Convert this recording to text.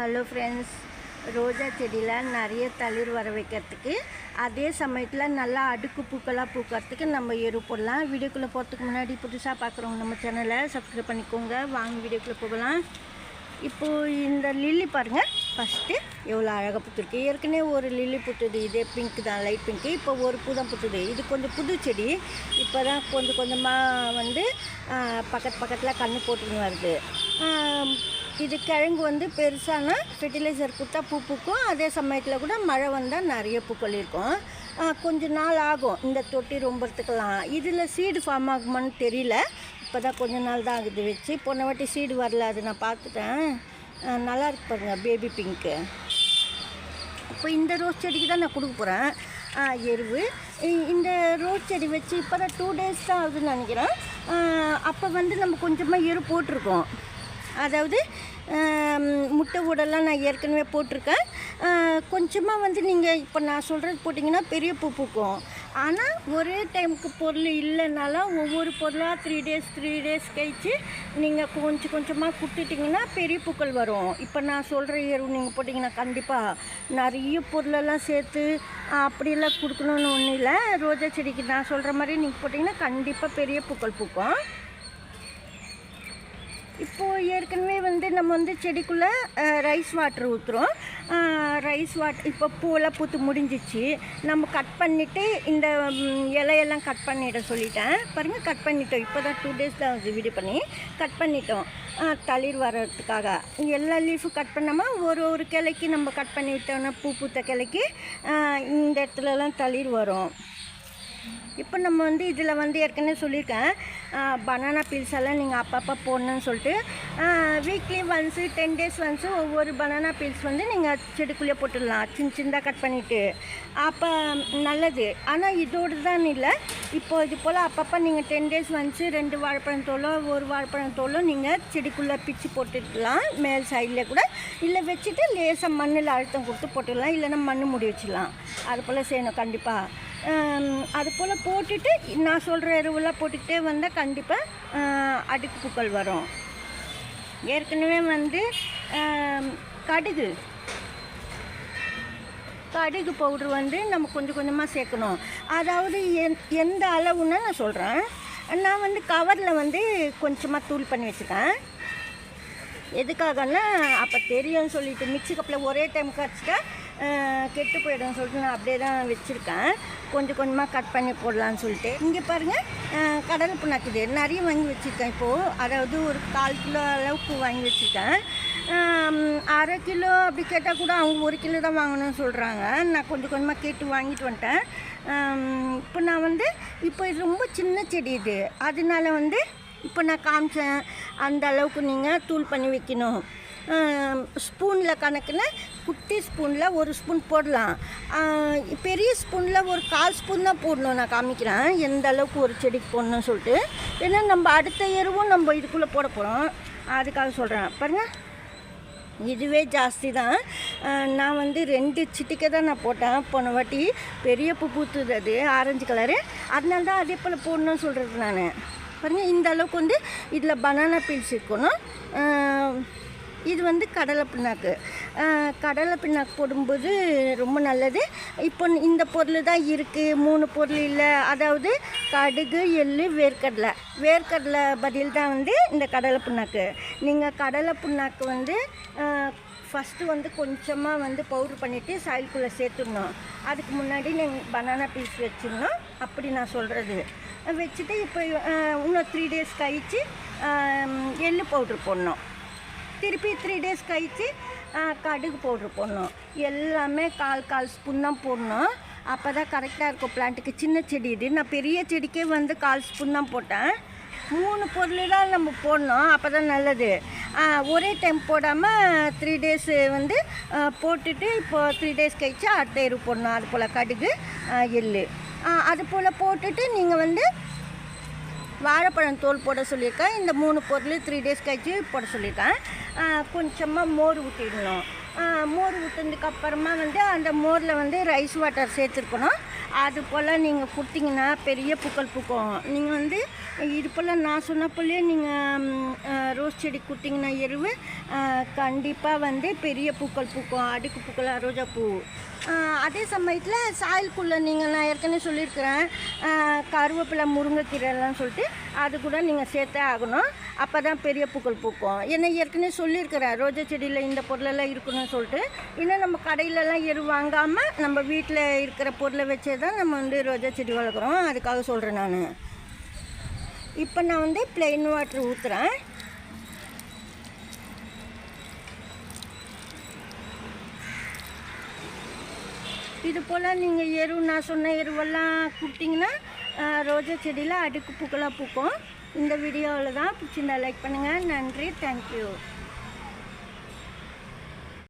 Hello friends, ரோஜா செடியில் நிறைய தளிர் வர வைக்கிறதுக்கு, அதே சமயத்தில் நல்லா அடுக்கு பூக்களாக பூக்கிறதுக்கு நம்ம எரு போடலாம். வீடியோக்குள்ளே போகிறதுக்கு முன்னாடி புதுசாக பார்க்குறவங்க நம்ம சேனலை சப்ஸ்கிரைப் பண்ணிக்கோங்க. வாங்க வீடியோக்குள்ளே போகலாம். இப்போது இந்த லில்லி பாருங்கள், ஃபஸ்ட்டு எவ்வளோ அழகாக பூத்துருக்கு. ஏற்கனவே ஒரு லில்லி பூத்துது, இதே பிங்க் தான், லைட் பிங்க்கு. இப்போ ஒரு பூ தான் பூத்துது. இது கொஞ்சம் புது செடி. இப்போ தான் கொஞ்சம் கொஞ்சமாக வந்து பக்கத்தில் கன்று போட்டுன்னு வருது. இது கிழங்கு வந்து பெருசானா ஃபெர்டிலைசர் கொடுத்தா பூ பூக்கும். அதே சமயத்தில் கூட மழை வந்தால் நிறைய பூக்கள் இருக்கும். கொஞ்சம் நாள் ஆகும் இந்த தொட்டி ரொம்பறதுக்கெல்லாம். இதில் சீடு ஃபார்ம் ஆகுமான்னு தெரியல. இப்போ தான் கொஞ்ச நாள் தான் ஆகுது வச்சு. போன வாட்டி சீடு வரல, அது நான் பார்த்துட்டேன். நல்லா இருக்கு பாருங்கள், பேபி பிங்க்கு. இப்போ இந்த ரோஸ் செடிக்கு தான் நான் கொடுக்க போகிறேன் எருவு. இந்த ரோஸ் செடி வச்சு இப்போ தான் 2 days தான் ஆகுதுன்னு நினைக்கிறேன். அப்போ வந்து நம்ம கொஞ்சமாக எரு போட்டிருக்கோம். அதாவது முட்டை ஊடெல்லாம் நான் ஏற்கனவே போட்டிருக்கேன். கொஞ்சமாக வந்து நீங்கள் இப்போ நான் சொல்கிறது போட்டிங்கன்னா பெரிய பூ பூக்கும். ஆனால் ஒரே டைமுக்கு பொருள் இல்லைனாலும் ஒவ்வொரு பொருளாக 3 days கழிச்சு நீங்கள் கொஞ்சம் கொஞ்சமாக கொடுத்துட்டிங்கன்னா பெரிய பூக்கள் வரும். இப்போ நான் சொல்கிற எருவு நீங்கள் போட்டிங்கன்னா கண்டிப்பாக நிறைய பொருளெல்லாம் சேர்த்து அப்படியெல்லாம் கொடுக்கணுன்னு ஒன்றும் இல்லை. ரோஜா செடிக்கு நான் சொல்கிற மாதிரி நீங்கள் போட்டிங்கன்னா கண்டிப்பாக பெரிய பூக்கள் பூக்கும். இப்போது ஏற்கனவே வந்து நம்ம வந்து செடிக்குள்ளே ரைஸ் வாட்டர் ஊற்றுறோம். ரைஸ் வாட்டர் இப்போ பூவெல்லாம் பூத்து முடிஞ்சிச்சு. நம்ம கட் பண்ணிவிட்டு இந்த இலையெல்லாம் கட் பண்ணிட சொல்லிட்டேன். பாருங்கள், கட் பண்ணிட்டோம். இப்போ தான் 2 days தான் வந்து வீடியோ பண்ணி கட் பண்ணிட்டோம். தளிர் வர்றதுக்காக எல்லா லீஃபும் கட் பண்ணாமல் ஒரு கிளைக்கு நம்ம கட் பண்ணி விட்டோம்னா பூ பூத்த கிளைக்கு இந்த இடத்துலலாம் தளிர் வரும். இப்போ நம்ம வந்து இதில் வந்து ஏற்கனவே சொல்லியிருக்கேன், பனானா பீல்ஸ் எல்லாம் நீங்கள் அப்பப்போ போடணுன்னு சொல்லிட்டு வீக்லி ஒன்ஸு 10 days ஒன்ஸு ஒவ்வொரு பனானா பீல்ஸ் வந்து நீங்கள் செடிக்குள்ளே போட்டுடலாம், சின்னதாக கட் பண்ணிவிட்டு. அப்போ நல்லது. ஆனால் இதோடு தான் இல்லை, இப்போது இது போல் அப்பப்போ நீங்கள் 10 days ஒன்ஸு 2 வாழைப்பழம் தோலோ 1 வாழைப்பழம் தோலோ நீங்கள் செடிக்குள்ளே பிச்சு போட்டுக்கலாம். மேல் சைடில் கூட இல்லை வச்சுட்டு லேசாக மண்ணில் அழுத்தம் கொடுத்து போட்டுடலாம். இல்லைன்னா மண் மூடி வச்சிடலாம். அது போல் செய்யணும் கண்டிப்பாக. அது போல் போட்டுட்டு நான் சொல்கிற எருவெல்லாம் போட்டுக்கிட்டே வந்தால் கண்டிப்பாக அடுக்கு பூக்கள் வரும். ஏற்கனவே வந்து கடுகு பவுட்ரு வந்து நம்ம கொஞ்சம் கொஞ்சமாக சேர்க்கணும். அதாவது எந்த அளவுன்னு நான் சொல்கிறேன். நான் வந்து கவரில் வந்து கொஞ்சமாக தூள் பண்ணி வச்சுருக்கேன். எதுக்காகன்னா அப்போ தெரியும்னு சொல்லிட்டு மிக்ஸி கப்பில் ஒரே டைம் கரைச்சிட்டா கெட்டு போய்டும் சொல்லிட்டு நான் அப்படியே தான் வச்சுருக்கேன். கொஞ்சம் கொஞ்சமாக கட் பண்ணி போடலான்னு சொல்லிட்டு. இங்கே பாருங்கள், கடலை புண்ணாக்குது நிறைய வாங்கி வச்சுருக்கேன். இப்போது அதாவது ஒரு 1/4 கிலோ அளவுக்கு வாங்கி வச்சுருக்கேன். 1/2 கிலோ அப்படி கேட்டால் கூட அவங்க 1 கிலோ தான் வாங்கணும்னு சொல்கிறாங்க. நான் கொஞ்சம் கொஞ்சமாக கேட்டு வாங்கிட்டு வந்துட்டேன். இப்போ நான் வந்து இப்போ இது ரொம்ப சின்ன செடி இது, அதனால வந்து இப்போ நான் காமிச்சேன் அந்த அளவுக்கு நீங்கள் தூள் பண்ணி வைக்கணும். ஸ்பூனில் கணக்குன்னு குட்டி ஸ்பூனில் 1 ஸ்பூன் போடலாம். பெரிய ஸ்பூனில் ஒரு 1/4 ஸ்பூன் தான் போடணும். நான் காமிக்கிறேன் எந்த அளவுக்கு ஒரு செடிக்கு போடணும்னு சொல்லிட்டு. ஏன்னா நம்ம அடுத்த எருவும் நம்ம இதுக்குள்ளே போட போகிறோம், அதுக்காக சொல்கிறேன். பாருங்கள், இதுவே ஜாஸ்தி தான். நான் வந்து 2 சிட்டிக்கை தான் நான் போட்டேன் போன வாட்டி. பெரிய பூ பூத்துது, அது ஆரஞ்சு கலரு. அதனால தான் அதே போல் போடணும்னு சொல்கிறது நான். பாருங்கள், இந்த அளவுக்கு வந்து இதில் பனானா பீல்ஸ் இருக்கணும். இது வந்து கடலை பிண்ணாக்கு. கடலை பிண்ணாக்கு போடும்போது ரொம்ப நல்லது. இப்போ இந்த பொருள் தான் இருக்குது, 3 பொருள் இல்லை. அதாவது கடுகு, எள்ளு, வேர்க்கடலை பதில் தான் வந்து இந்த கடலை பிண்ணாக்கு. நீங்கள் கடலை பிண்ணாக்கு வந்து ஃபஸ்ட்டு வந்து கொஞ்சமாக வந்து பவுட்ரு பண்ணிவிட்டு சாயில்குள்ளே சேர்த்துடணும். அதுக்கு முன்னாடி நீங்கள் பனானா பீஸ் வச்சிடணும். அப்படி நான் சொல்கிறது வச்சுட்டு இப்போ இன்னும் 3 days கழித்து எள்ளு பவுட்ரு போடணும். திருப்பி 3 days கழித்து கடுகு பவுட்ரு போடணும். எல்லாமே 1/4 ஸ்பூன் தான் போடணும். அப்போ தான் கரெக்டாக இருக்கும் பிளான்ட்டுக்கு. சின்ன செடி இது. நான் பெரிய செடிக்கே வந்து 1/4 ஸ்பூன் தான் போட்டேன். 3 பொருள் தான் நம்ம போடணும், அப்போ தான் நல்லது. ஒரே டைம் போடாமல் 3 days வந்து போட்டுட்டு இப்போ 3 days கழிச்சு அடுத்த எரு போடணும். அது போல் கடுகு, எள்ளு அது போல் போட்டுட்டு நீங்கள் வந்து வாழைப்பழம் தோல் போட சொல்லியிருக்கேன். இந்த 3 பொருள் 3 days கழிச்சு போட சொல்லியிருக்கேன். கொஞ்சமாக மோர் ஊற்றிடணும். மோர் ஊற்றினதுக்கப்புறமா வந்து அந்த மோரில் வந்து ரைஸ் வாட்டர் சேர்த்துருக்கணும். அது போல் நீங்கள் கொடுத்தீங்கன்னா பெரிய பூக்கள் பூக்கும். நீங்கள் வந்து இது போல் நான் சொன்னப்போலே நீங்கள் ரோஸ் செடி கொடுத்தீங்கன்னா எருவு கண்டிப்பாக வந்து பெரிய பூக்கள் பூக்கும், அடுக்கு பூக்கள், ரோஜா பூ. அதே சமயத்தில் சாயலுக்குள்ளே நீங்கள் நான் ஏற்கனவே சொல்லியிருக்கிறேன் கருவேப்பிலை, முருங்கைக்கீரைலாம் சொல்லிட்டு அது கூட நீங்கள் சேர்த்தே ஆகணும். அப்போ தான் பெரிய பூக்கள் பூக்கும். ஏன்னா ஏற்கனவே சொல்லியிருக்கிறேன் ரோஜா செடியில் இந்த பொருளெல்லாம் இருக்கணும்னு சொல்லிட்டு. இன்னும் நம்ம கடையிலலாம் எரு வாங்காமல் நம்ம வீட்டில் இருக்கிற பொருளை வச்சே தான் நம்ம வந்து ரோஜா செடி வளர்க்குறோம். அதுக்காக சொல்கிறேன் நான். இப்போ நான் வந்து ப்ளெயின் வாட்டர் ஊற்றுறேன். இது போல் நீங்கள் எரு நான் சொன்ன எருவெல்லாம் கொடுத்தீங்கன்னா ரோஜா செடியில் அடுக்கு பூக்களாக பூக்கும். இந்த வீடியோவில் தான் பிடிச்சிருந்தா லைக் பண்ணுங்கள். நன்றி, தேங்க்யூ.